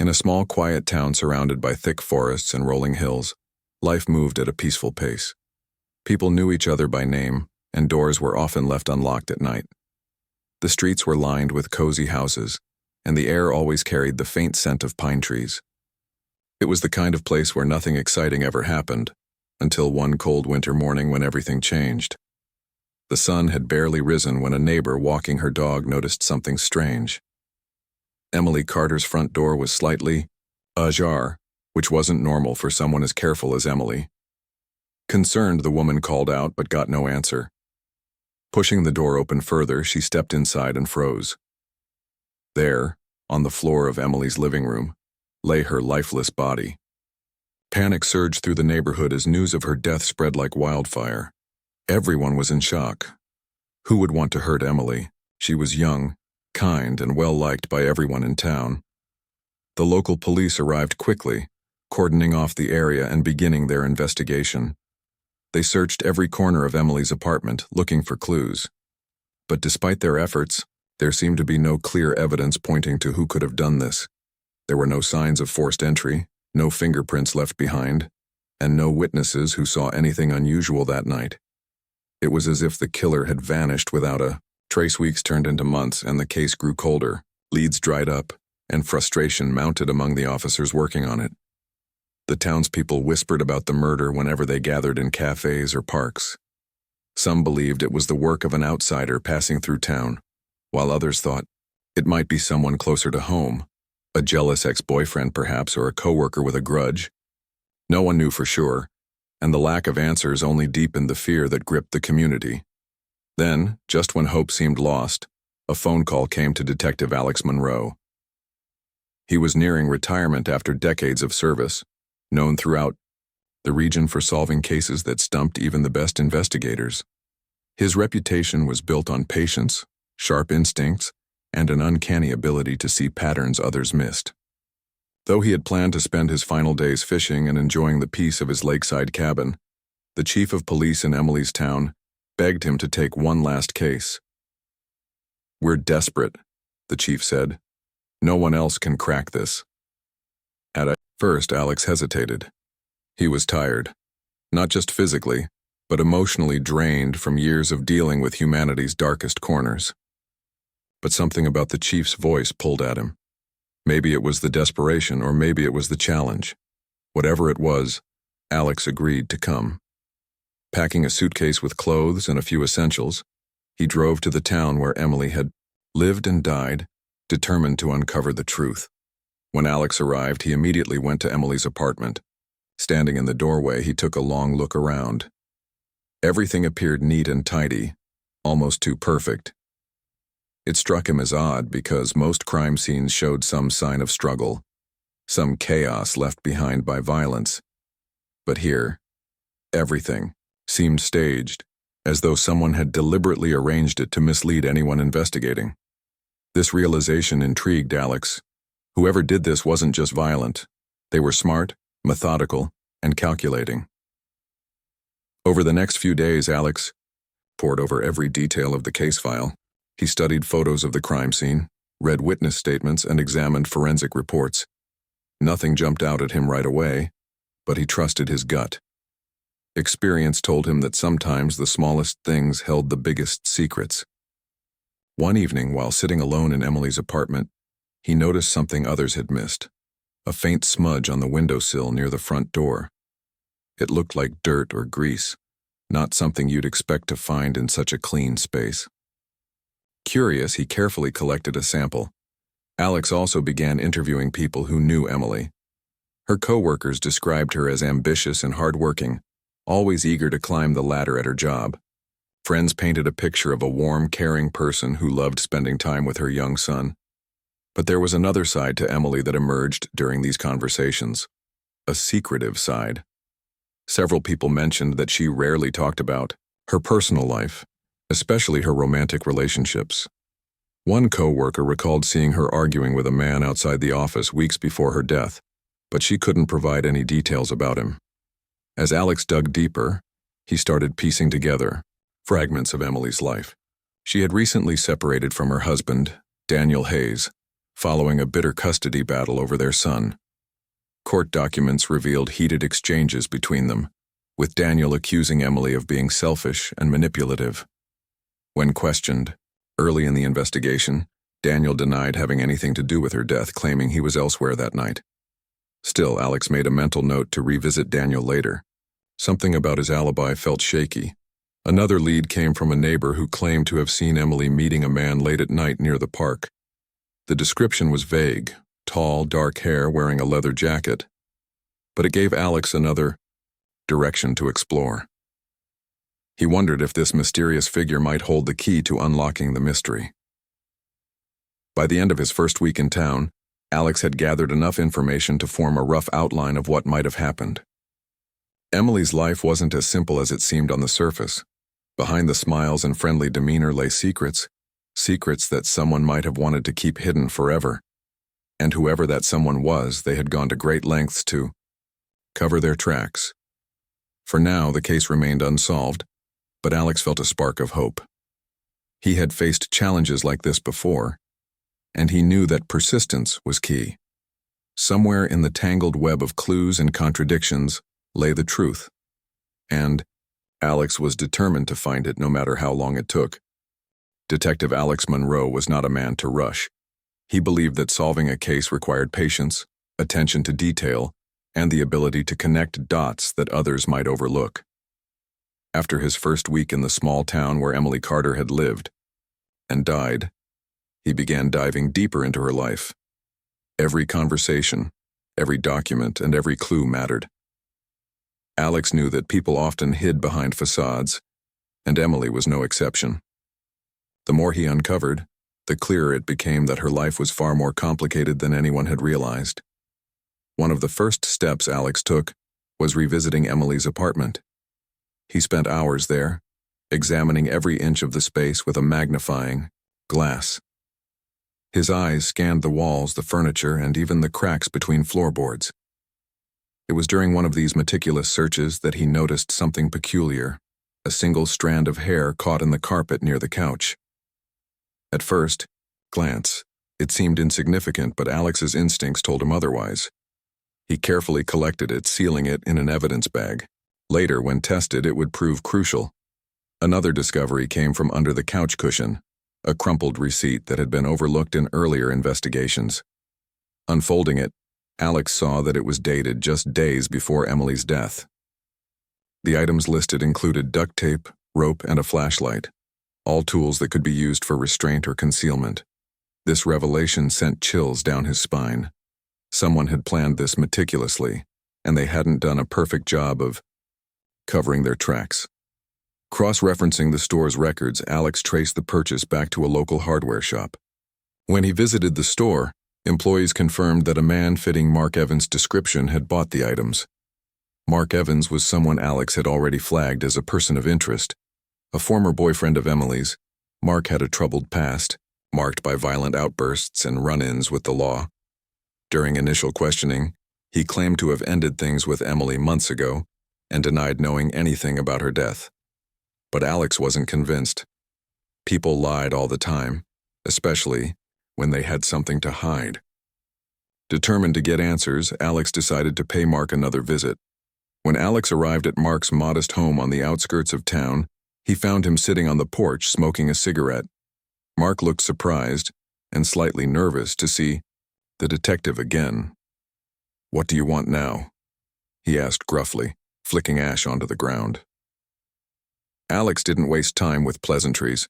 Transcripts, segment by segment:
In a small, quiet town surrounded by thick forests and rolling hills, life moved at a peaceful pace. People knew each other by name, and doors were often left unlocked at night. The streets were lined with cozy houses, and the air always carried the faint scent of pine trees. It was the kind of place where nothing exciting ever happened, until one cold winter morning when everything changed. The sun had barely risen when a neighbor walking her dog noticed something strange. Emily Carter's front door was slightly ajar, which wasn't normal for someone as careful as Emily. Concerned, the woman called out but got no answer. Pushing the door open further, she stepped inside and froze. There, on the floor of Emily's living room, lay her lifeless body. Panic surged through the neighborhood as news of her death spread like wildfire. Everyone was in shock. Who would want to hurt Emily? She was young, kind, and well-liked by everyone in town. The local police arrived quickly, cordoning off the area and beginning their investigation. They searched every corner of Emily's apartment, looking for clues. But despite their efforts, there seemed to be no clear evidence pointing to who could have done this. There were no signs of forced entry, no fingerprints left behind, and no witnesses who saw anything unusual that night. It was as if the killer had vanished without a trace. Weeks turned into months, and the case grew colder, leads dried up, and frustration mounted among the officers working on it. The townspeople whispered about the murder whenever they gathered in cafes or parks. Some believed it was the work of an outsider passing through town, while others thought it might be someone closer to home, a jealous ex-boyfriend perhaps, or a coworker with a grudge. No one knew for sure, and the lack of answers only deepened the fear that gripped the community. Then, just when hope seemed lost, a phone call came to Detective Alex Monroe. He was nearing retirement after decades of service, known throughout the region for solving cases that stumped even the best investigators. His reputation was built on patience, sharp instincts, and an uncanny ability to see patterns others missed. Though he had planned to spend his final days fishing and enjoying the peace of his lakeside cabin, the chief of police in Emily's town begged him to take one last case. "We're desperate," the chief said. "No one else can crack this." At first, Alex hesitated. He was tired, not just physically, but emotionally drained from years of dealing with humanity's darkest corners. But something about the chief's voice pulled at him. Maybe it was the desperation, or maybe it was the challenge. Whatever it was, Alex agreed to come. Packing a suitcase with clothes and a few essentials, he drove to the town where Emily had lived and died, determined to uncover the truth. When Alex arrived, he immediately went to Emily's apartment. Standing in the doorway, he took a long look around. Everything appeared neat and tidy, almost too perfect. It struck him as odd because most crime scenes showed some sign of struggle, some chaos left behind by violence. But here, everything seemed staged, as though someone had deliberately arranged it to mislead anyone investigating. This realization intrigued Alex. Whoever did this wasn't just violent. They were smart, methodical, and calculating. Over the next few days, Alex pored over every detail of the case file. He studied photos of the crime scene, read witness statements, and examined forensic reports. Nothing jumped out at him right away, but he trusted his gut. Experience told him that sometimes the smallest things held the biggest secrets. One evening, while sitting alone in Emily's apartment, he noticed something others had missed, a faint smudge on the windowsill near the front door. It looked like dirt or grease, not something you'd expect to find in such a clean space. Curious, he carefully collected a sample. Alex also began interviewing people who knew Emily. Her co-workers described her as ambitious and hardworking, always eager to climb the ladder at her job. Friends painted a picture of a warm, caring person who loved spending time with her young son. But there was another side to Emily that emerged during these conversations, a secretive side. Several people mentioned that she rarely talked about her personal life, especially her romantic relationships. One co-worker recalled seeing her arguing with a man outside the office weeks before her death, but she couldn't provide any details about him. As Alex dug deeper, he started piecing together fragments of Emily's life. She had recently separated from her husband, Daniel Hayes, following a bitter custody battle over their son. Court documents revealed heated exchanges between them, with Daniel accusing Emily of being selfish and manipulative. When questioned, early in the investigation, Daniel denied having anything to do with her death, claiming he was elsewhere that night. Still, Alex made a mental note to revisit Daniel later. Something about his alibi felt shaky. Another lead came from a neighbor who claimed to have seen Emily meeting a man late at night near the park. The description was vague, tall, dark hair, wearing a leather jacket, but it gave Alex another direction to explore. He wondered if this mysterious figure might hold the key to unlocking the mystery. By the end of his first week in town, Alex had gathered enough information to form a rough outline of what might have happened. Emily's life wasn't as simple as it seemed on the surface. Behind the smiles and friendly demeanor lay secrets that someone might have wanted to keep hidden forever. And whoever that someone was, they had gone to great lengths to cover their tracks. For now, the case remained unsolved, but Alex felt a spark of hope. He had faced challenges like this before, and he knew that persistence was key. Somewhere in the tangled web of clues and contradictions lay the truth, and Alex was determined to find it no matter how long it took. Detective Alex Monroe was not a man to rush. He believed that solving a case required patience, attention to detail, and the ability to connect dots that others might overlook. After his first week in the small town where Emily Carter had lived and died, he began diving deeper into her life. Every conversation, every document, and every clue mattered. Alex knew that people often hid behind facades, and Emily was no exception. The more he uncovered, the clearer it became that her life was far more complicated than anyone had realized. One of the first steps Alex took was revisiting Emily's apartment. He spent hours there, examining every inch of the space with a magnifying glass. His eyes scanned the walls, the furniture, and even the cracks between floorboards. It was during one of these meticulous searches that he noticed something peculiar, a single strand of hair caught in the carpet near the couch. At first glance, it seemed insignificant, but Alex's instincts told him otherwise. He carefully collected it, sealing it in an evidence bag. Later, when tested, it would prove crucial. Another discovery came from under the couch cushion, a crumpled receipt that had been overlooked in earlier investigations. Unfolding it, Alex saw that it was dated just days before Emily's death. The items listed included duct tape, rope, and a flashlight, all tools that could be used for restraint or concealment. This revelation sent chills down his spine. Someone had planned this meticulously, and they hadn't done a perfect job of covering their tracks. Cross-referencing the store's records, Alex traced the purchase back to a local hardware shop. When he visited the store, employees confirmed that a man fitting Mark Evans' description had bought the items. Mark Evans was someone Alex had already flagged as a person of interest. A former boyfriend of Emily's, Mark had a troubled past, marked by violent outbursts and run-ins with the law. During initial questioning, he claimed to have ended things with Emily months ago and denied knowing anything about her death. But Alex wasn't convinced. People lied all the time, especially when they had something to hide. Determined to get answers, Alex decided to pay Mark another visit. When Alex arrived at Mark's modest home on the outskirts of town, he found him sitting on the porch smoking a cigarette. Mark looked surprised and slightly nervous to see the detective again. "What do you want now?" he asked gruffly, flicking ash onto the ground. Alex didn't waste time with pleasantries.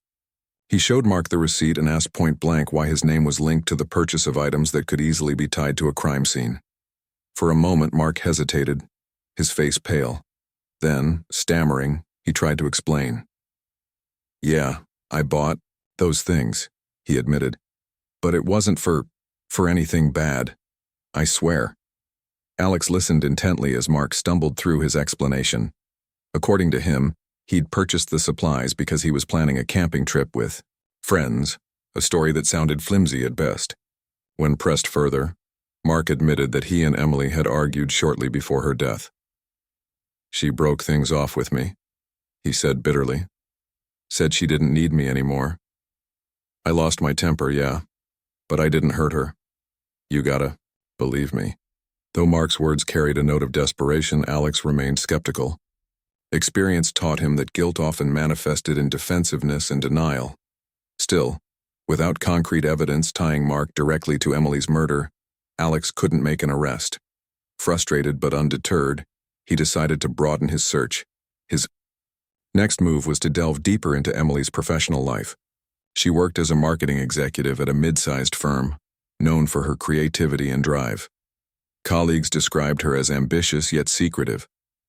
He showed Mark the receipt and asked point blank why his name was linked to the purchase of items that could easily be tied to a crime scene. For a moment, Mark hesitated, his face pale. Then, stammering, he tried to explain. "Yeah, I bought those things," he admitted. "But it wasn't for anything bad. I swear." Alex listened intently as Mark stumbled through his explanation. According to him, he'd purchased the supplies because he was planning a camping trip with friends, a story that sounded flimsy at best. When pressed further, Mark admitted that he and Emily had argued shortly before her death. "She broke things off with me," he said bitterly. "Said she didn't need me anymore. I lost my temper, yeah. But I didn't hurt her. You gotta believe me. Though Mark's words carried a note of desperation, Alex remained skeptical. Experience taught him that guilt often manifested in defensiveness and denial. Still, without concrete evidence tying Mark directly to Emily's murder, Alex couldn't make an arrest. Frustrated but undeterred, he decided to broaden his search. His next move was to delve deeper into Emily's professional life. She worked as a marketing executive at a mid-sized firm, known for her creativity and drive. Colleagues described her as ambitious yet secretive,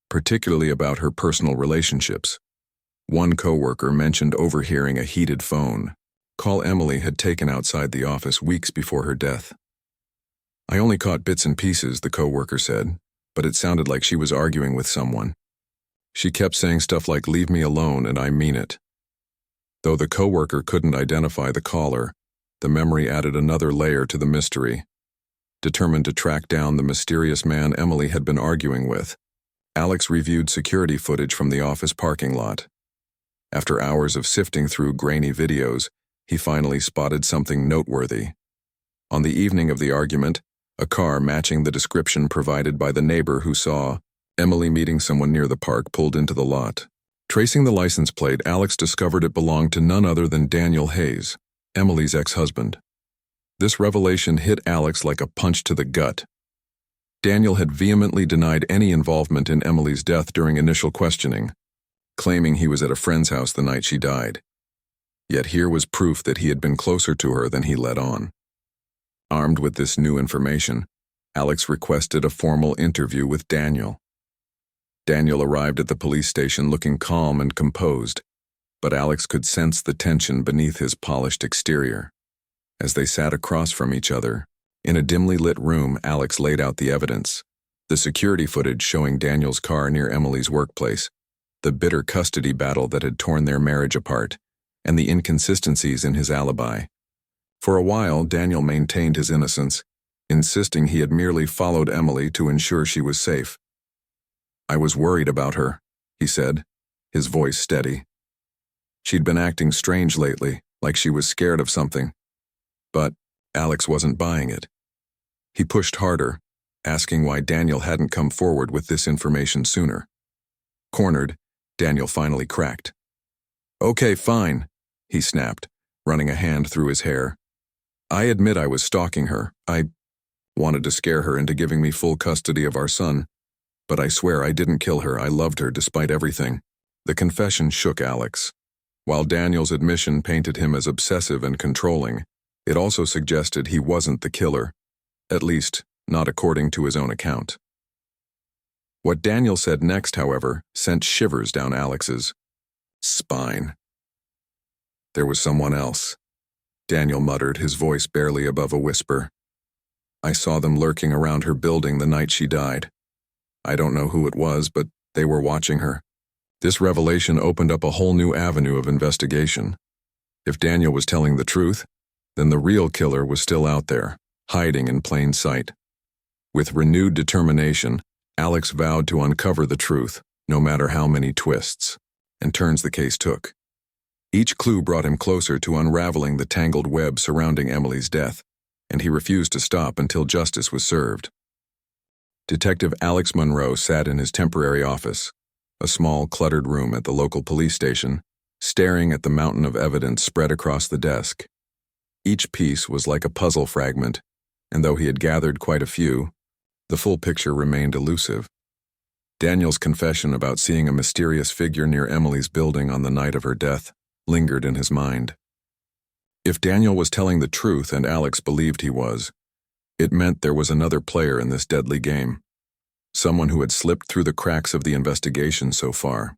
particularly about her personal relationships. One coworker mentioned overhearing a heated phone call Emily had taken outside the office weeks before her death. I only caught bits and pieces, the coworker said, but it sounded like she was arguing with someone. She kept saying stuff like, "Leave me alone, and I mean it." Though the coworker couldn't identify the caller, the memory added another layer to the mystery. Determined to track down the mysterious man Emily had been arguing with, Alex reviewed security footage from the office parking lot. After hours of sifting through grainy videos, he finally spotted something noteworthy. On the evening of the argument, a car matching the description provided by the neighbor who saw Emily meeting someone near the park pulled into the lot. Tracing the license plate, Alex discovered it belonged to none other than Daniel Hayes, Emily's ex-husband. This revelation hit Alex like a punch to the gut. Daniel had vehemently denied any involvement in Emily's death during initial questioning, claiming he was at a friend's house the night she died. Yet here was proof that he had been closer to her than he let on. Armed with this new information, Alex requested a formal interview with Daniel. Daniel arrived at the police station looking calm and composed, but Alex could sense the tension beneath his polished exterior. As they sat across from each other, in a dimly lit room, Alex laid out the evidence: the security footage showing Daniel's car near Emily's workplace, the bitter custody battle that had torn their marriage apart, and the inconsistencies in his alibi. For a while, Daniel maintained his innocence, insisting he had merely followed Emily to ensure she was safe. "I was worried about her," he said, his voice steady. "She'd been acting strange lately, like she was scared of something." But Alex wasn't buying it. He pushed harder, asking why Daniel hadn't come forward with this information sooner. Cornered, Daniel finally cracked. "Okay, fine," he snapped, running a hand through his hair. "I admit I was stalking her. I wanted to scare her into giving me full custody of our son. But I swear I didn't kill her. I loved her despite everything." The confession shook Alex. While Daniel's admission painted him as obsessive and controlling, it also suggested he wasn't the killer, at least not according to his own account. What Daniel said next, however, sent shivers down Alex's spine. "There was someone else," Daniel muttered, his voice barely above a whisper. "I saw them lurking around her building the night she died. I don't know who it was, but they were watching her." This revelation opened up a whole new avenue of investigation. If Daniel was telling the truth, then the real killer was still out there, hiding in plain sight. With renewed determination, Alex vowed to uncover the truth, no matter how many twists and turns the case took. Each clue brought him closer to unraveling the tangled web surrounding Emily's death, and he refused to stop until justice was served. Detective Alex Monroe sat in his temporary office, a small, cluttered room at the local police station, staring at the mountain of evidence spread across the desk. Each piece was like a puzzle fragment, and though he had gathered quite a few, the full picture remained elusive. Daniel's confession about seeing a mysterious figure near Emily's building on the night of her death lingered in his mind. If Daniel was telling the truth, and Alex believed he was, it meant there was another player in this deadly game, someone who had slipped through the cracks of the investigation so far.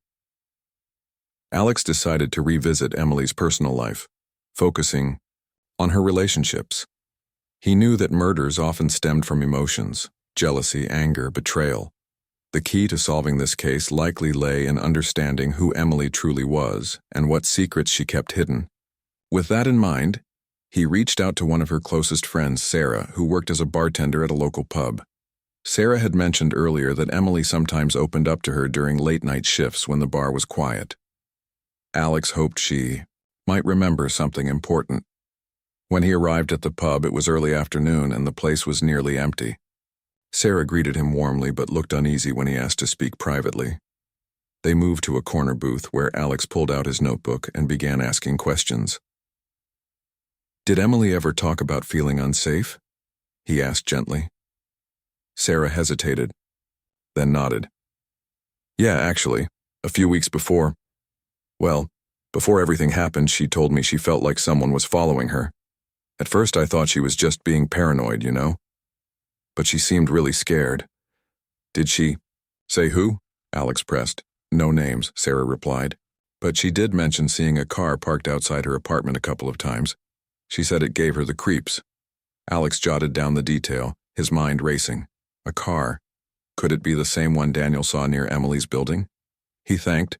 Alex decided to revisit Emily's personal life, focusing on her relationships. He knew that murders often stemmed from emotions: jealousy, anger, betrayal. The key to solving this case likely lay in understanding who Emily truly was and what secrets she kept hidden. With that in mind, he reached out to one of her closest friends, Sarah, who worked as a bartender at a local pub. Sarah had mentioned earlier that Emily sometimes opened up to her during late-night shifts when the bar was quiet. Alex hoped she might remember something important. When he arrived at the pub, it was early afternoon and the place was nearly empty. Sarah greeted him warmly but looked uneasy when he asked to speak privately. They moved to a corner booth where Alex pulled out his notebook and began asking questions. "Did Emily ever talk about feeling unsafe?" he asked gently. Sarah hesitated, then nodded. "Yeah, actually, a few weeks before. Well, before everything happened, she told me she felt like someone was following her. At first I thought she was just being paranoid, you know? But she seemed really scared." "Did she say who?" Alex pressed. "No names," Sarah replied. "But she did mention seeing a car parked outside her apartment a couple of times. She said it gave her the creeps." Alex jotted down the detail, his mind racing. A car. Could it be the same one Daniel saw near Emily's building? He thanked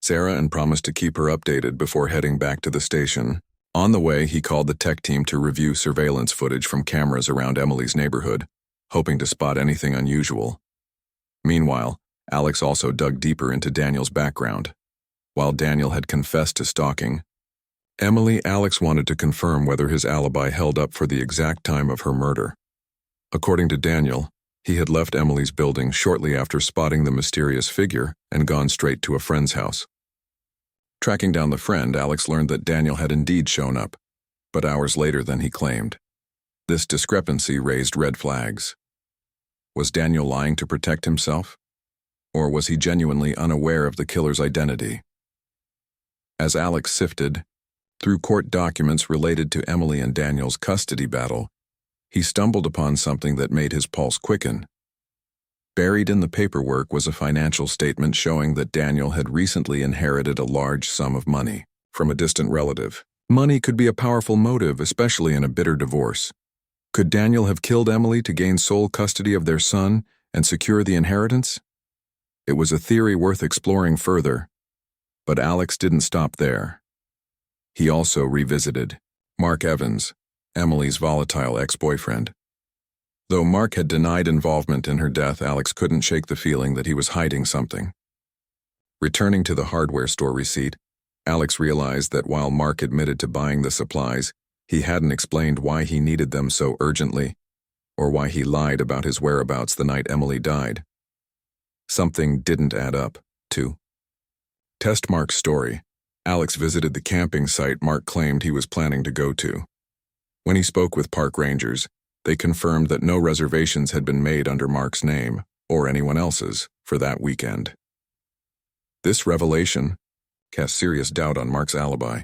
Sarah and promised to keep her updated before heading back to the station. On the way, he called the tech team to review surveillance footage from cameras around Emily's neighborhood, hoping to spot anything unusual. Meanwhile, Alex also dug deeper into Daniel's background. While Daniel had confessed to stalking Alex wanted to confirm whether his alibi held up for the exact time of her murder. According to Daniel, he had left Emily's building shortly after spotting the mysterious figure and gone straight to a friend's house. Tracking down the friend, Alex learned that Daniel had indeed shown up, but hours later than he claimed. This discrepancy raised red flags. Was Daniel lying to protect himself? Or was he genuinely unaware of the killer's identity? As Alex sifted through court documents related to Emily and Daniel's custody battle, he stumbled upon something that made his pulse quicken. Buried in the paperwork was a financial statement showing that Daniel had recently inherited a large sum of money from a distant relative. Money could be a powerful motive, especially in a bitter divorce. Could Daniel have killed Emily to gain sole custody of their son and secure the inheritance? It was a theory worth exploring further, but Alex didn't stop there. He also revisited Mark Evans, Emily's volatile ex-boyfriend. Though Mark had denied involvement in her death, Alex couldn't shake the feeling that he was hiding something. Returning to the hardware store receipt, Alex realized that while Mark admitted to buying the supplies, he hadn't explained why he needed them so urgently, or why he lied about his whereabouts the night Emily died. Something didn't add up, too. Test Mark's story. Alex visited the camping site Mark claimed he was planning to go to. When he spoke with park rangers, they confirmed that no reservations had been made under Mark's name, or anyone else's, for that weekend. This revelation cast serious doubt on Mark's alibi.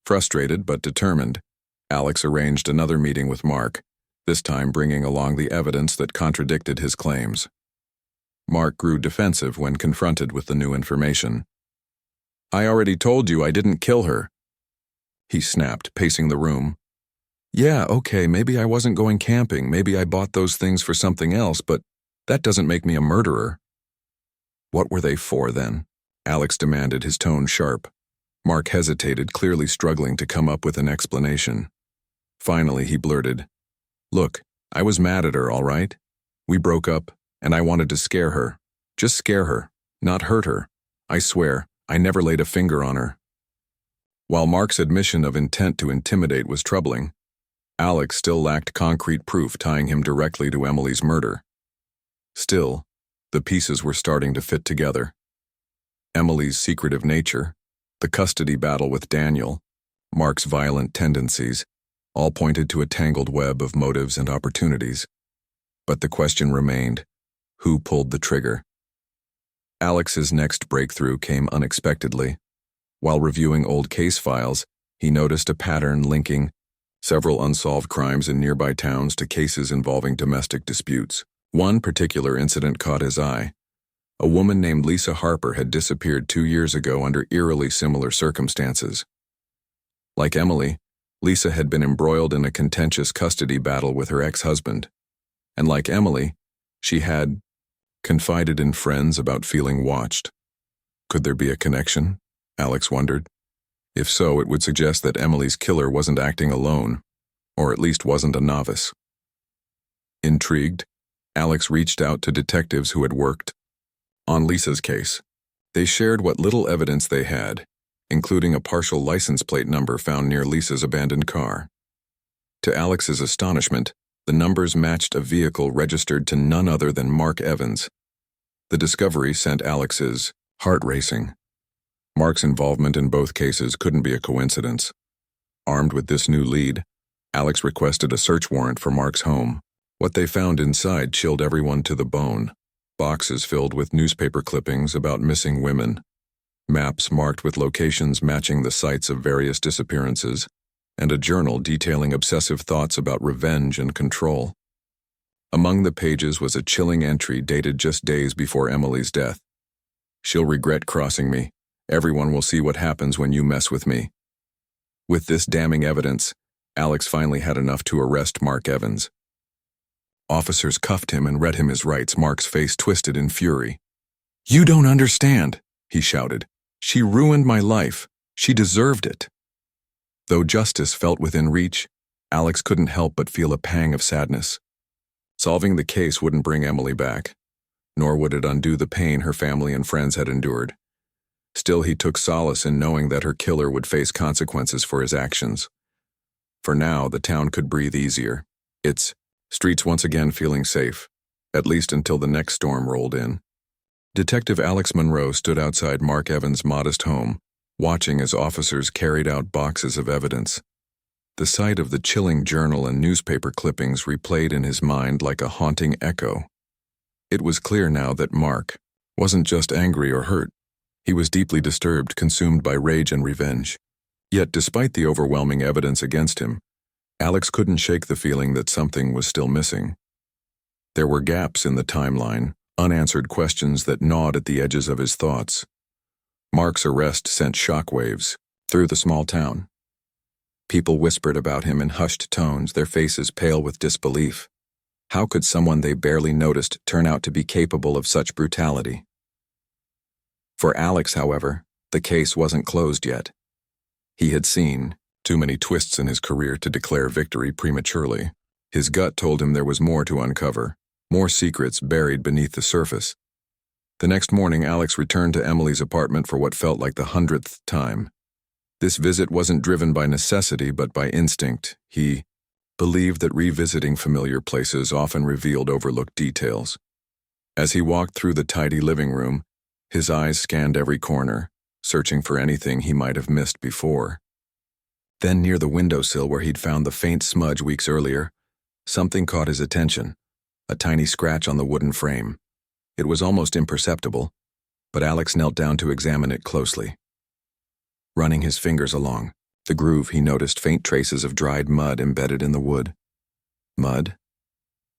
Frustrated but determined, Alex arranged another meeting with Mark, this time bringing along the evidence that contradicted his claims. Mark grew defensive when confronted with the new information. "I already told you I didn't kill her," he snapped, pacing the room. "Yeah, okay, maybe I wasn't going camping, maybe I bought those things for something else, but that doesn't make me a murderer." "What were they for, then?" Alex demanded, his tone sharp. Mark hesitated, clearly struggling to come up with an explanation. Finally, he blurted, "Look, I was mad at her, all right? We broke up, and I wanted to scare her. Just scare her, not hurt her. I swear, I never laid a finger on her." While Mark's admission of intent to intimidate was troubling, Alex still lacked concrete proof tying him directly to Emily's murder. Still, the pieces were starting to fit together. Emily's secretive nature, the custody battle with Daniel, Mark's violent tendencies, all pointed to a tangled web of motives and opportunities. But the question remained, who pulled the trigger? Alex's next breakthrough came unexpectedly. While reviewing old case files, he noticed a pattern linking several unsolved crimes in nearby towns to cases involving domestic disputes. One particular incident caught his eye. A woman named Lisa Harper had disappeared 2 years ago under eerily similar circumstances. Like Emily, Lisa had been embroiled in a contentious custody battle with her ex-husband. And like Emily, she had confided in friends about feeling watched. Could there be a connection? Alex wondered. If so, it would suggest that Emily's killer wasn't acting alone, or at least wasn't a novice. Intrigued, Alex reached out to detectives who had worked on Lisa's case. They shared what little evidence they had, including a partial license plate number found near Lisa's abandoned car. To Alex's astonishment, the numbers matched a vehicle registered to none other than Mark Evans. The discovery sent Alex's heart racing. Mark's involvement in both cases couldn't be a coincidence. Armed with this new lead, Alex requested a search warrant for Mark's home. What they found inside chilled everyone to the bone. Boxes filled with newspaper clippings about missing women, maps marked with locations matching the sites of various disappearances, and a journal detailing obsessive thoughts about revenge and control. Among the pages was a chilling entry dated just days before Emily's death. "She'll regret crossing me. Everyone will see what happens when you mess with me." With this damning evidence, Alex finally had enough to arrest Mark Evans. Officers cuffed him and read him his rights. Mark's face twisted in fury. "You don't understand," he shouted. "She ruined my life. She deserved it." Though justice felt within reach, Alex couldn't help but feel a pang of sadness. Solving the case wouldn't bring Emily back, nor would it undo the pain her family and friends had endured. Still, he took solace in knowing that her killer would face consequences for his actions. For now, the town could breathe easier, its streets once again feeling safe, at least until the next storm rolled in. Detective Alex Monroe stood outside Mark Evans' modest home, watching as officers carried out boxes of evidence. The sight of the chilling journal and newspaper clippings replayed in his mind like a haunting echo. It was clear now that Mark wasn't just angry or hurt. He was deeply disturbed, consumed by rage and revenge. Yet, despite the overwhelming evidence against him, Alex couldn't shake the feeling that something was still missing. There were gaps in the timeline, unanswered questions that gnawed at the edges of his thoughts. Mark's arrest sent shockwaves through the small town. People whispered about him in hushed tones, their faces pale with disbelief. How could someone they barely noticed turn out to be capable of such brutality? For Alex, however, the case wasn't closed yet. He had seen too many twists in his career to declare victory prematurely. His gut told him there was more to uncover, more secrets buried beneath the surface. The next morning, Alex returned to Emily's apartment for what felt like the 100th time. This visit wasn't driven by necessity but by instinct. He believed that revisiting familiar places often revealed overlooked details. As he walked through the tidy living room, his eyes scanned every corner, searching for anything he might have missed before. Then, near the windowsill where he'd found the faint smudge weeks earlier, something caught his attention, a tiny scratch on the wooden frame. It was almost imperceptible, but Alex knelt down to examine it closely. Running his fingers along the groove, he noticed faint traces of dried mud embedded in the wood. Mud?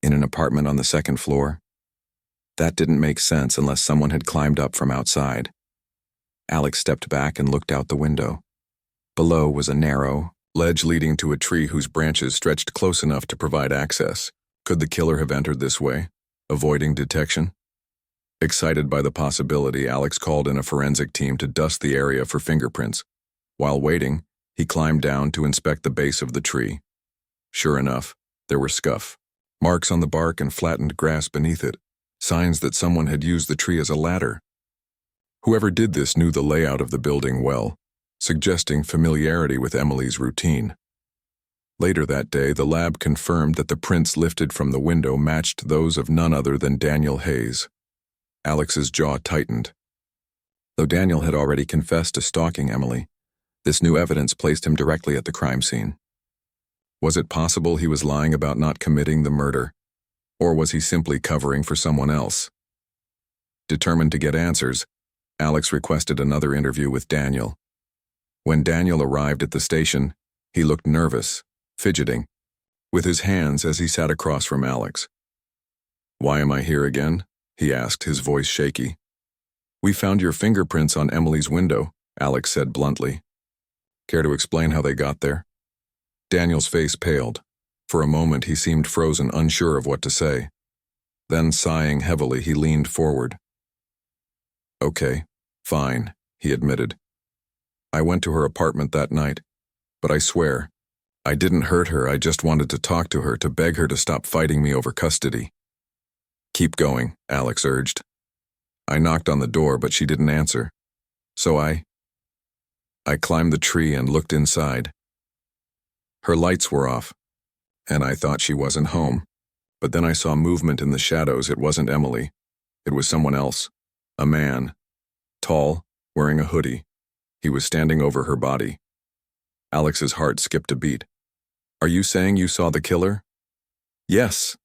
In an apartment on the second floor? That didn't make sense unless someone had climbed up from outside. Alex stepped back and looked out the window. Below was a narrow ledge leading to a tree whose branches stretched close enough to provide access. Could the killer have entered this way, avoiding detection? Excited by the possibility, Alex called in a forensic team to dust the area for fingerprints. While waiting, he climbed down to inspect the base of the tree. Sure enough, there were scuff marks on the bark and flattened grass beneath it, signs that someone had used the tree as a ladder. Whoever did this knew the layout of the building well, suggesting familiarity with Emily's routine. Later that day, the lab confirmed that the prints lifted from the window matched those of none other than Daniel Hayes. Alex's jaw tightened. Though Daniel had already confessed to stalking Emily, this new evidence placed him directly at the crime scene. Was it possible he was lying about not committing the murder, or was he simply covering for someone else? Determined to get answers, Alex requested another interview with Daniel. When Daniel arrived at the station, he looked nervous, fidgeting, with his hands as he sat across from Alex. "Why am I here again?" he asked, his voice shaky. "We found your fingerprints on Emily's window," Alex said bluntly. "Care to explain how they got there?" Daniel's face paled. For a moment he seemed frozen, unsure of what to say. Then, sighing heavily, he leaned forward. "Okay, fine," he admitted. "I went to her apartment that night, but I swear, I didn't hurt her. I just wanted to talk to her, to beg her to stop fighting me over custody." "Keep going," Alex urged. "I knocked on the door, but she didn't answer. So I climbed the tree and looked inside. Her lights were off, and I thought she wasn't home. But then I saw movement in the shadows. It wasn't Emily. It was someone else. A man. Tall, wearing a hoodie. He was standing over her body. Alex's heart skipped a beat. Are you saying you saw the killer? Yes,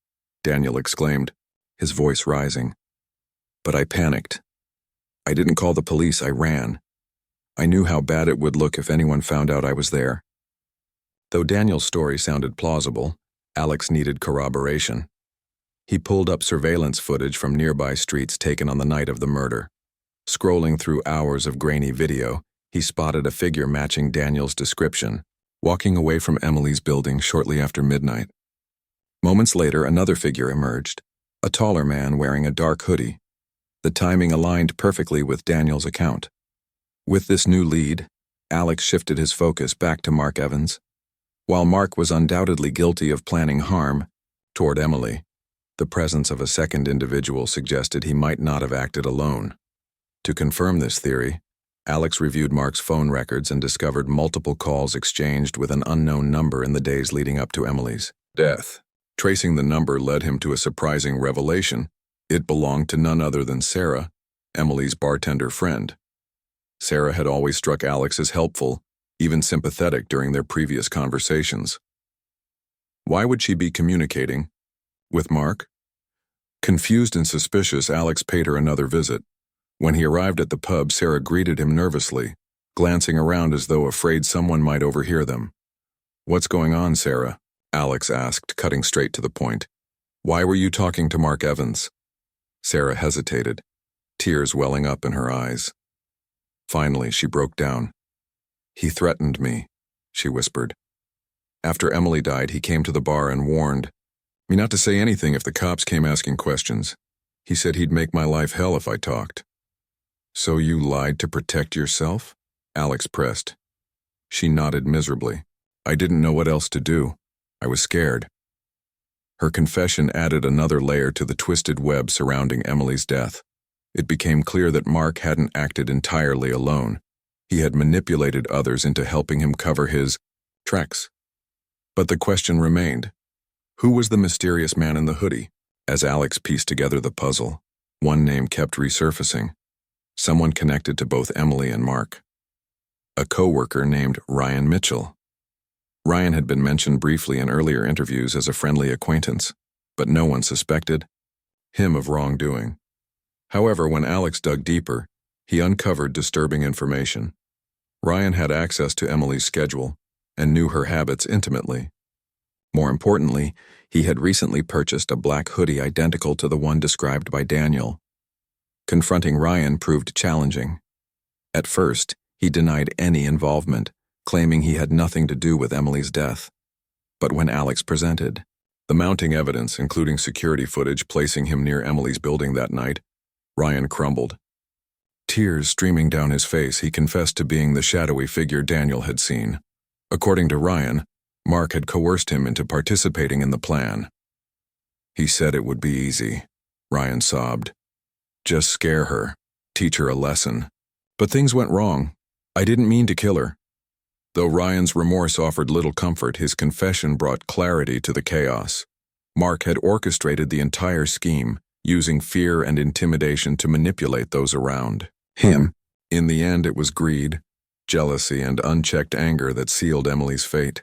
Daniel exclaimed, his voice rising. But I panicked. I didn't call the police, I ran. I knew how bad it would look if anyone found out I was there. Though Daniel's story sounded plausible, Alex needed corroboration. He pulled up surveillance footage from nearby streets taken on the night of the murder. Scrolling through hours of grainy video, he spotted a figure matching Daniel's description, walking away from Emily's building shortly after midnight. Moments later, another figure emerged, a taller man wearing a dark hoodie. The timing aligned perfectly with Daniel's account. With this new lead, Alex shifted his focus back to Mark Evans. While Mark was undoubtedly guilty of planning harm toward Emily, the presence of a second individual suggested he might not have acted alone. To confirm this theory, Alex reviewed Mark's phone records and discovered multiple calls exchanged with an unknown number in the days leading up to Emily's death. Tracing the number led him to a surprising revelation. It belonged to none other than Sarah, Emily's bartender friend. Sarah had always struck Alex as helpful, even sympathetic during their previous conversations. Why would she be communicating with Mark? Confused and suspicious, Alex paid her another visit. When he arrived at the pub, Sarah greeted him nervously, glancing around as though afraid someone might overhear them. What's going on, Sarah? Alex asked, cutting straight to the point. Why were you talking to Mark Evans? Sarah hesitated, tears welling up in her eyes. Finally, she broke down. He threatened me, she whispered. After Emily died, he came to the bar and warned me not to say anything if the cops came asking questions. He said he'd make my life hell if I talked. So you lied to protect yourself? Alex pressed. She nodded miserably. I didn't know what else to do. I was scared. Her confession added another layer to the twisted web surrounding Emily's death. It became clear that Mark hadn't acted entirely alone. He had manipulated others into helping him cover his tracks. But the question remained. Who was the mysterious man in the hoodie? As Alex pieced together the puzzle, one name kept resurfacing. Someone connected to both Emily and Mark. A co-worker named Ryan Mitchell. Ryan had been mentioned briefly in earlier interviews as a friendly acquaintance, but no one suspected him of wrongdoing. However, when Alex dug deeper, he uncovered disturbing information. Ryan had access to Emily's schedule and knew her habits intimately. More importantly, he had recently purchased a black hoodie identical to the one described by Daniel. Confronting Ryan proved challenging. At first, he denied any involvement, claiming he had nothing to do with Emily's death. But when Alex presented the mounting evidence, including security footage placing him near Emily's building that night, Ryan crumbled. Tears streaming down his face, he confessed to being the shadowy figure Daniel had seen. According to Ryan, Mark had coerced him into participating in the plan. He said it would be easy, Ryan sobbed. Just scare her, teach her a lesson. But things went wrong. I didn't mean to kill her. Though Ryan's remorse offered little comfort, his confession brought clarity to the chaos. Mark had orchestrated the entire scheme, using fear and intimidation to manipulate those around him. In the end, it was greed, jealousy, and unchecked anger that sealed Emily's fate.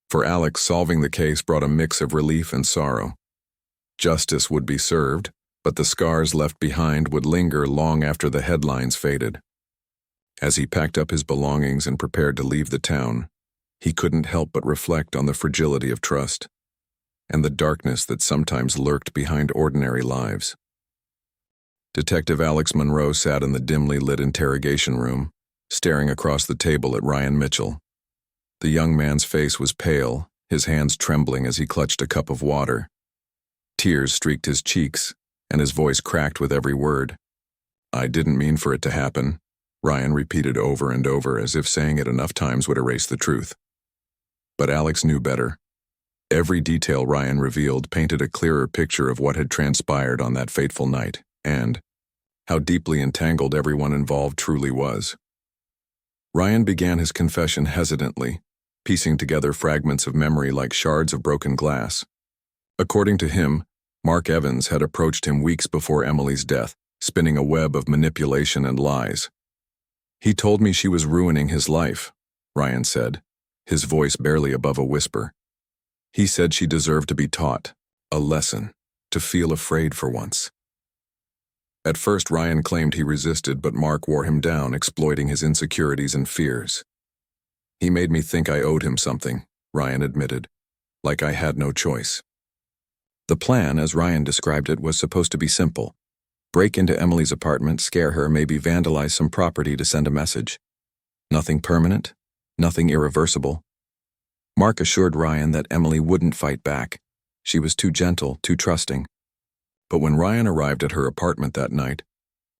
For Alex, solving the case brought a mix of relief and sorrow. Justice would be served, but the scars left behind would linger long after the headlines faded. As he packed up his belongings and prepared to leave the town, he couldn't help but reflect on the fragility of trust and the darkness that sometimes lurked behind ordinary lives. Detective Alex Monroe sat in the dimly lit interrogation room, staring across the table at Ryan Mitchell. The young man's face was pale, his hands trembling as he clutched a cup of water. Tears streaked his cheeks, and his voice cracked with every word. I didn't mean for it to happen, Ryan repeated over and over, as if saying it enough times would erase the truth. But Alex knew better. Every detail Ryan revealed painted a clearer picture of what had transpired on that fateful night, and how deeply entangled everyone involved truly was. Ryan began his confession hesitantly, piecing together fragments of memory like shards of broken glass. According to him, Mark Evans had approached him weeks before Emily's death, spinning a web of manipulation and lies. "He told me she was ruining his life," Ryan said, his voice barely above a whisper. "He said she deserved to be taught a lesson, to feel afraid for once." At first, Ryan claimed he resisted, but Mark wore him down, exploiting his insecurities and fears. "He made me think I owed him something," Ryan admitted, "like I had no choice." The plan, as Ryan described it, was supposed to be simple. Break into Emily's apartment, scare her, maybe vandalize some property to send a message. Nothing permanent, nothing irreversible. Mark assured Ryan that Emily wouldn't fight back. She was too gentle, too trusting. But when Ryan arrived at her apartment that night,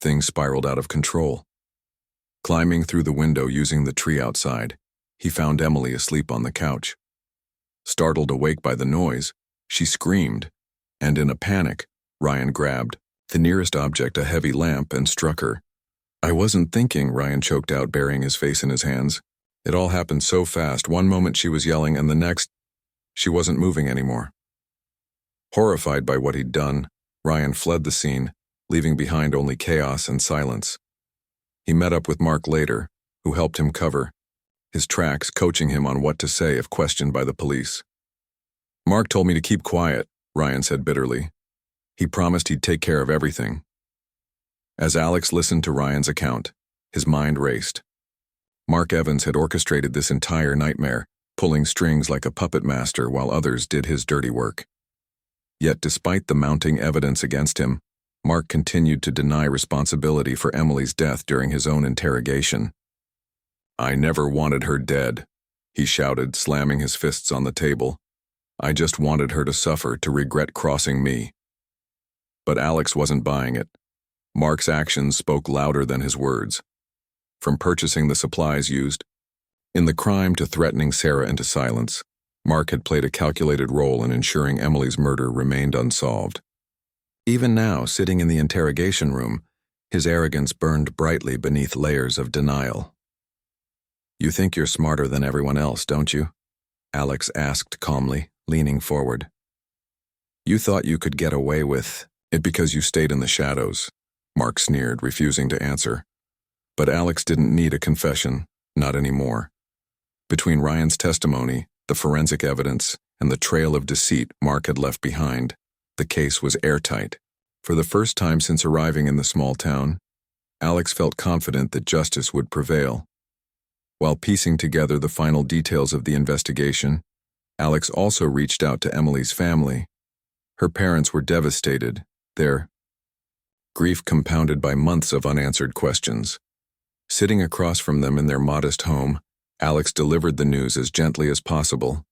things spiraled out of control. Climbing through the window using the tree outside, he found Emily asleep on the couch. Startled awake by the noise, she screamed, and in a panic, Ryan grabbed the nearest object, a heavy lamp, and struck her. "I wasn't thinking," Ryan choked out, burying his face in his hands. "It all happened so fast. One moment she was yelling, and the next, she wasn't moving anymore." Horrified by what he'd done, Ryan fled the scene, leaving behind only chaos and silence. He met up with Mark later, who helped him cover his tracks, coaching him on what to say if questioned by the police. "Mark told me to keep quiet," Ryan said bitterly. "He promised he'd take care of everything." As Alex listened to Ryan's account, his mind raced. Mark Evans had orchestrated this entire nightmare, pulling strings like a puppet master while others did his dirty work. Yet despite the mounting evidence against him, Mark continued to deny responsibility for Emily's death during his own interrogation. "I never wanted her dead," he shouted, slamming his fists on the table. "I just wanted her to suffer, to regret crossing me." But Alex wasn't buying it. Mark's actions spoke louder than his words. From purchasing the supplies used in the crime to threatening Sarah into silence, Mark had played a calculated role in ensuring Emily's murder remained unsolved. Even now, sitting in the interrogation room, his arrogance burned brightly beneath layers of denial. "You think you're smarter than everyone else, don't you?" Alex asked calmly, leaning forward. "You thought you could get away with it because you stayed in the shadows," Mark sneered, refusing to answer. But Alex didn't need a confession, not anymore. Between Ryan's testimony, the forensic evidence, and the trail of deceit Mark had left behind, the case was airtight. For the first time since arriving in the small town, Alex felt confident that justice would prevail. While piecing together the final details of the investigation, Alex also reached out to Emily's family. Her parents were devastated, their grief compounded by months of unanswered questions. Sitting across from them in their modest home, Alex delivered the news as gently as possible.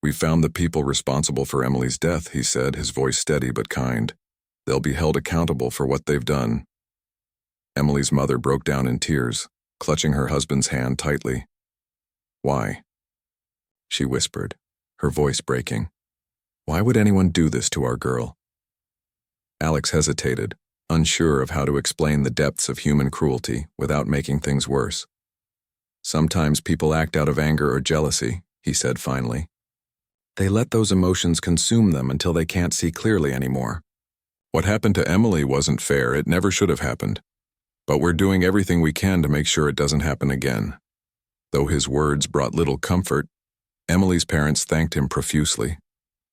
"We found the people responsible for Emily's death," he said, his voice steady but kind. "They'll be held accountable for what they've done." Emily's mother broke down in tears, clutching her husband's hand tightly. "Why?" she whispered, her voice breaking. "Why would anyone do this to our girl?" Alex hesitated, unsure of how to explain the depths of human cruelty without making things worse. "Sometimes people act out of anger or jealousy," he said finally. "They let those emotions consume them until they can't see clearly anymore. What happened to Emily wasn't fair, it never should have happened. But we're doing everything we can to make sure it doesn't happen again." Though his words brought little comfort, Emily's parents thanked him profusely.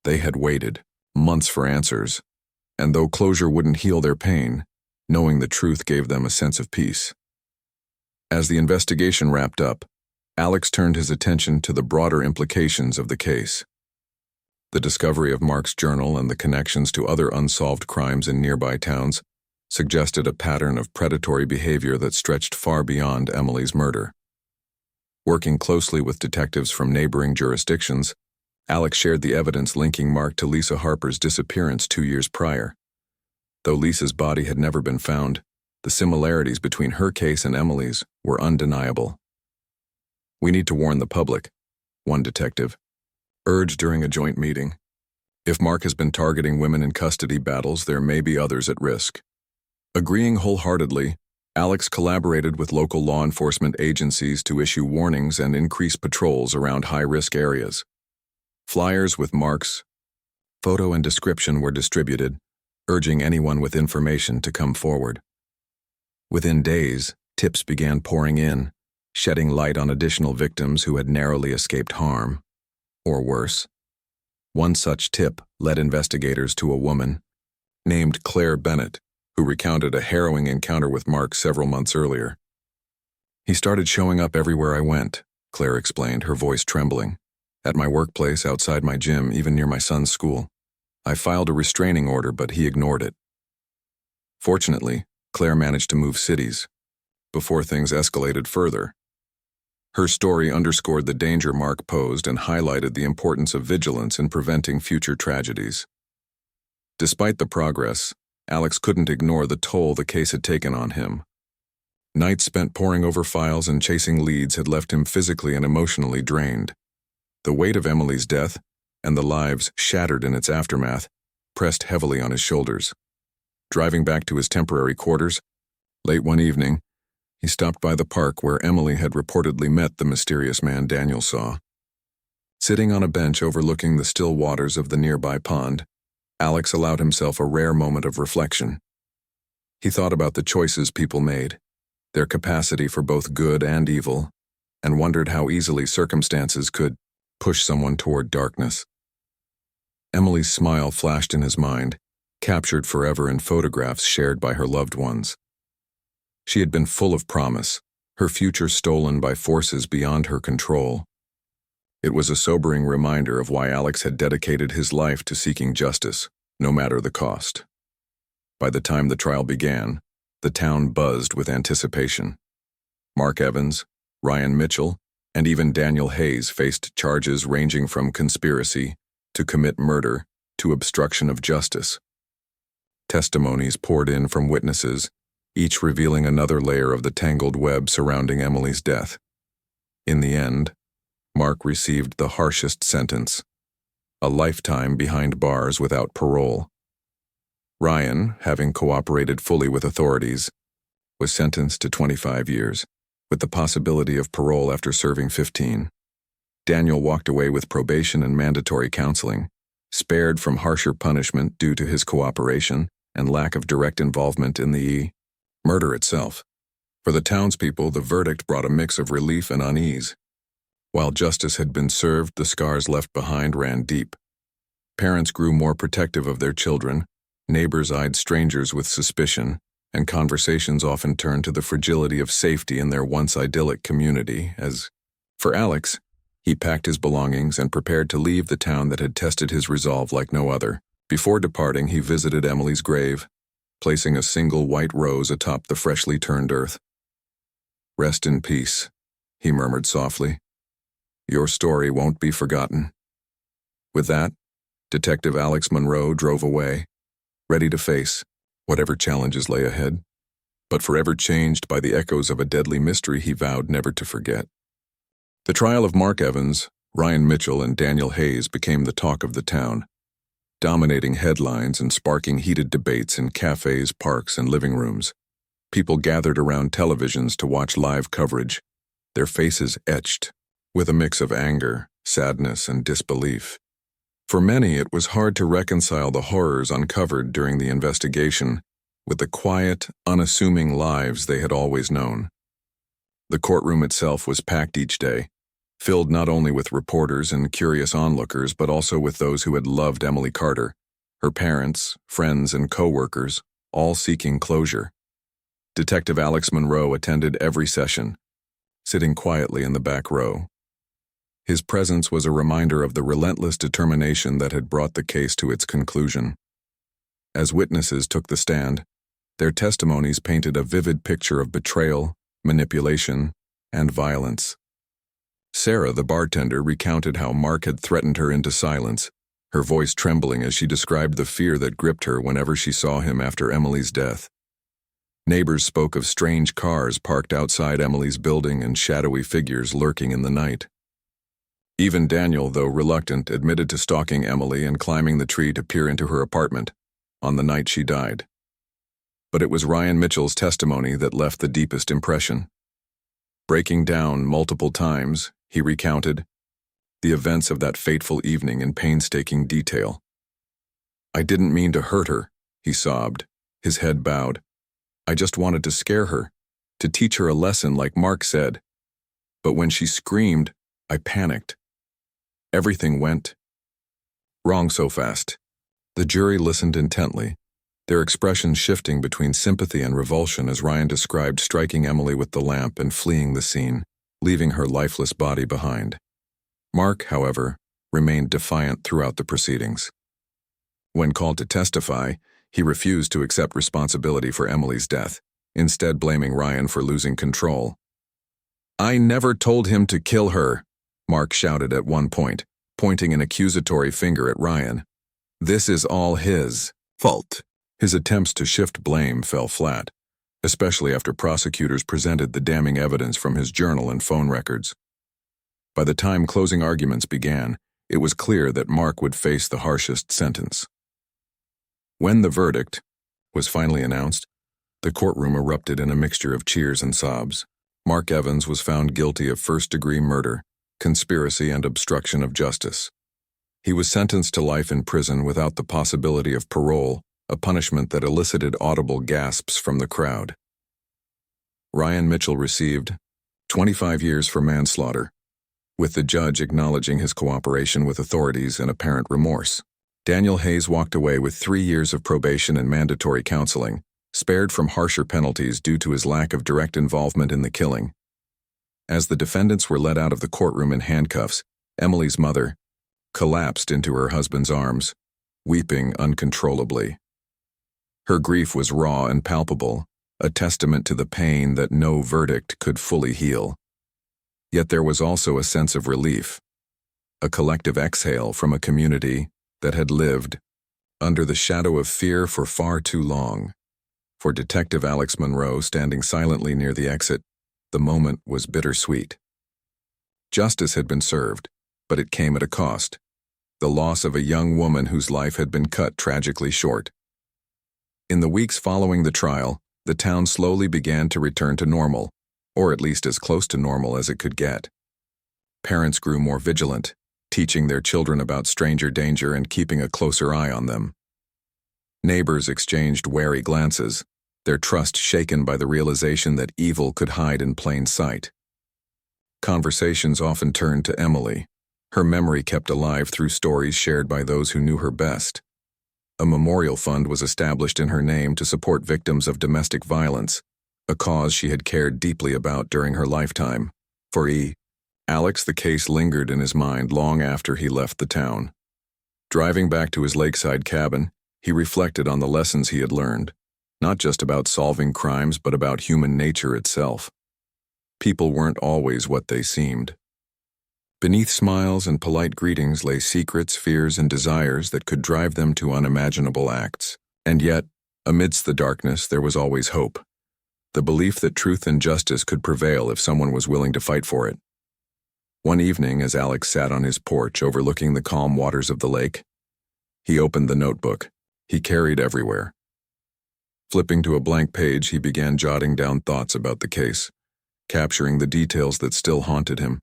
They had waited months for answers, and though closure wouldn't heal their pain, knowing the truth gave them a sense of peace. As the investigation wrapped up, Alex turned his attention to the broader implications of the case. The discovery of Mark's journal and the connections to other unsolved crimes in nearby towns suggested a pattern of predatory behavior that stretched far beyond Emily's murder. Working closely with detectives from neighboring jurisdictions, Alex shared the evidence linking Mark to Lisa Harper's disappearance 2 years prior. Though Lisa's body had never been found, the similarities between her case and Emily's were undeniable. "We need to warn the public," one detective urged during a joint meeting. "If Mark has been targeting women in custody battles, there may be others at risk." Agreeing wholeheartedly, Alex collaborated with local law enforcement agencies to issue warnings and increase patrols around high-risk areas. Flyers with Mark's photo and description were distributed, urging anyone with information to come forward. Within days, tips began pouring in, shedding light on additional victims who had narrowly escaped harm, or worse. One such tip led investigators to a woman named Claire Bennett, who recounted a harrowing encounter with Mark several months earlier. "He started showing up everywhere I went," Claire explained, her voice trembling. "At my workplace, outside my gym, even near my son's school. I filed a restraining order, but he ignored it." Fortunately, Claire managed to move cities before things escalated further. Her story underscored the danger Mark posed and highlighted the importance of vigilance in preventing future tragedies. Despite the progress, Alex couldn't ignore the toll the case had taken on him. Nights spent poring over files and chasing leads had left him physically and emotionally drained. The weight of Emily's death, and the lives shattered in its aftermath, pressed heavily on his shoulders. Driving back to his temporary quarters, late one evening, he stopped by the park where Emily had reportedly met the mysterious man Daniel saw. Sitting on a bench overlooking the still waters of the nearby pond, Alex allowed himself a rare moment of reflection. He thought about the choices people made, their capacity for both good and evil, and wondered how easily circumstances could push someone toward darkness. Emily's smile flashed in his mind, captured forever in photographs shared by her loved ones. She had been full of promise, her future stolen by forces beyond her control. It was a sobering reminder of why Alex had dedicated his life to seeking justice, no matter the cost. By the time the trial began, the town buzzed with anticipation. Mark Evans, Ryan Mitchell, and even Daniel Hayes faced charges ranging from conspiracy to commit murder to obstruction of justice. Testimonies poured in from witnesses, each revealing another layer of the tangled web surrounding Emily's death. In the end, Mark received the harshest sentence: a lifetime behind bars without parole. Ryan, having cooperated fully with authorities, was sentenced to 25 years, with the possibility of parole after serving 15. Daniel walked away with probation and mandatory counseling, spared from harsher punishment due to his cooperation and lack of direct involvement in the murder itself. For the townspeople, the verdict brought a mix of relief and unease. While justice had been served, the scars left behind ran deep. Parents grew more protective of their children, neighbors eyed strangers with suspicion, and conversations often turned to the fragility of safety in their once idyllic community. As for Alex, he packed his belongings and prepared to leave the town that had tested his resolve like no other. Before departing, he visited Emily's grave, placing a single white rose atop the freshly turned earth. "Rest in peace," he murmured softly. "Your story won't be forgotten." With that, Detective Alex Monroe drove away, ready to face whatever challenges lay ahead, but forever changed by the echoes of a deadly mystery he vowed never to forget. The trial of Mark Evans, Ryan Mitchell, and Daniel Hayes became the talk of the town, dominating headlines and sparking heated debates in cafes, parks, and living rooms. People gathered around televisions to watch live coverage, their faces etched with a mix of anger, sadness, and disbelief. For many, it was hard to reconcile the horrors uncovered during the investigation with the quiet, unassuming lives they had always known. The courtroom itself was packed each day, filled not only with reporters and curious onlookers, but also with those who had loved Emily Carter, her parents, friends, and co-workers, all seeking closure. Detective Alex Monroe attended every session, sitting quietly in the back row. His presence was a reminder of the relentless determination that had brought the case to its conclusion. As witnesses took the stand, their testimonies painted a vivid picture of betrayal, manipulation, and violence. Sarah, the bartender, recounted how Mark had threatened her into silence, her voice trembling as she described the fear that gripped her whenever she saw him after Emily's death. Neighbors spoke of strange cars parked outside Emily's building and shadowy figures lurking in the night. Even Daniel, though reluctant, admitted to stalking Emily and climbing the tree to peer into her apartment on the night she died. But it was Ryan Mitchell's testimony that left the deepest impression. Breaking down multiple times, he recounted the events of that fateful evening in painstaking detail. "I didn't mean to hurt her," he sobbed, his head bowed. "I just wanted to scare her, to teach her a lesson like Mark said. But when she screamed, I panicked. Everything went wrong so fast." The jury listened intently, their expressions shifting between sympathy and revulsion as Ryan described striking Emily with the lamp and fleeing the scene, leaving her lifeless body behind. Mark, however, remained defiant throughout the proceedings. When called to testify, he refused to accept responsibility for Emily's death, instead blaming Ryan for losing control. "I never told him to kill her," Mark shouted at one point, pointing an accusatory finger at Ryan. "This is all his fault." His attempts to shift blame fell flat, especially after prosecutors presented the damning evidence from his journal and phone records. By the time closing arguments began, it was clear that Mark would face the harshest sentence. When the verdict was finally announced, the courtroom erupted in a mixture of cheers and sobs. Mark Evans was found guilty of first-degree murder, conspiracy, and obstruction of justice. He was sentenced to life in prison without the possibility of parole, a punishment that elicited audible gasps from the crowd. Ryan Mitchell received 25 years for manslaughter, with the judge acknowledging his cooperation with authorities and apparent remorse. Daniel Hayes walked away with 3 years of probation and mandatory counseling, spared from harsher penalties due to his lack of direct involvement in the killing. As the defendants were led out of the courtroom in handcuffs, Emily's mother collapsed into her husband's arms, weeping uncontrollably. Her grief was raw and palpable, a testament to the pain that no verdict could fully heal. Yet there was also a sense of relief, a collective exhale from a community that had lived under the shadow of fear for far too long. For Detective Alex Monroe, standing silently near the exit, the moment was bittersweet. Justice had been served, but it came at a cost: the loss of a young woman whose life had been cut tragically short. In the weeks following the trial, the town slowly began to return to normal, or at least as close to normal as it could get. Parents grew more vigilant, teaching their children about stranger danger and keeping a closer eye on them. Neighbors exchanged wary glances, their trust shaken by the realization that evil could hide in plain sight. Conversations often turned to Emily, her memory kept alive through stories shared by those who knew her best. A memorial fund was established in her name to support victims of domestic violence, a cause she had cared deeply about during her lifetime. For Alex, the case lingered in his mind long after he left the town. Driving back to his lakeside cabin, he reflected on the lessons he had learned, not just about solving crimes but about human nature itself. People weren't always what they seemed. Beneath smiles and polite greetings lay secrets, fears, and desires that could drive them to unimaginable acts. And yet, amidst the darkness, there was always hope. The belief that truth and justice could prevail if someone was willing to fight for it. One evening, as Alex sat on his porch overlooking the calm waters of the lake, he opened the notebook he carried everywhere. Flipping to a blank page, he began jotting down thoughts about the case, capturing the details that still haunted him.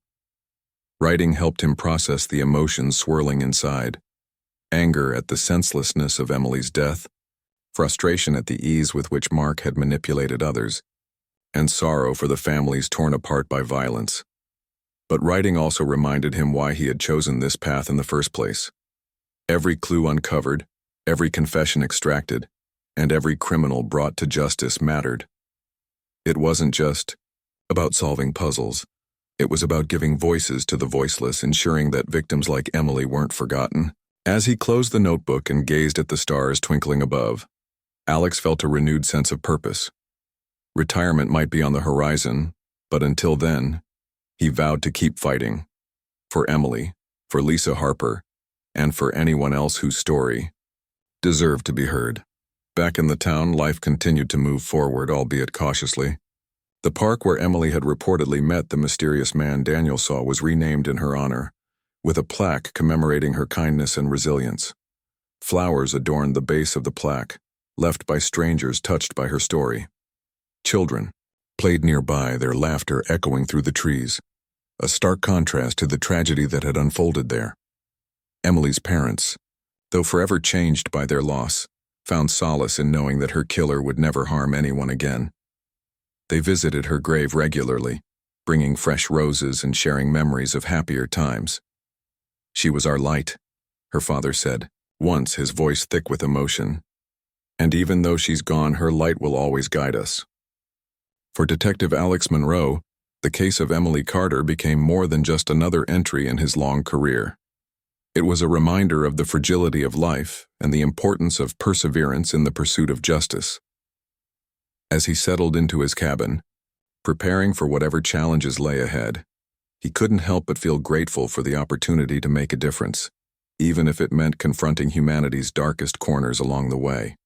Writing helped him process the emotions swirling inside: anger at the senselessness of Emily's death, frustration at the ease with which Mark had manipulated others, and sorrow for the families torn apart by violence. But writing also reminded him why he had chosen this path in the first place. Every clue uncovered, every confession extracted, and every criminal brought to justice mattered. It wasn't just about solving puzzles. It was about giving voices to the voiceless, ensuring that victims like Emily weren't forgotten. As he closed the notebook and gazed at the stars twinkling above, Alex felt a renewed sense of purpose. Retirement might be on the horizon, but until then, he vowed to keep fighting. For Emily, for Lisa Harper, and for anyone else whose story deserved to be heard. Back in the town, life continued to move forward, albeit cautiously. The park where Emily had reportedly met the mysterious man Daniel saw was renamed in her honor, with a plaque commemorating her kindness and resilience. Flowers adorned the base of the plaque, left by strangers touched by her story. Children played nearby, their laughter echoing through the trees, a stark contrast to the tragedy that had unfolded there. Emily's parents, though forever changed by their loss, found solace in knowing that her killer would never harm anyone again. They visited her grave regularly, bringing fresh roses and sharing memories of happier times. "She was our light," her father said, once, his voice thick with emotion. "And even though she's gone, her light will always guide us." For Detective Alex Monroe, the case of Emily Carter became more than just another entry in his long career. It was a reminder of the fragility of life and the importance of perseverance in the pursuit of justice. As he settled into his cabin, preparing for whatever challenges lay ahead, he couldn't help but feel grateful for the opportunity to make a difference, even if it meant confronting humanity's darkest corners along the way.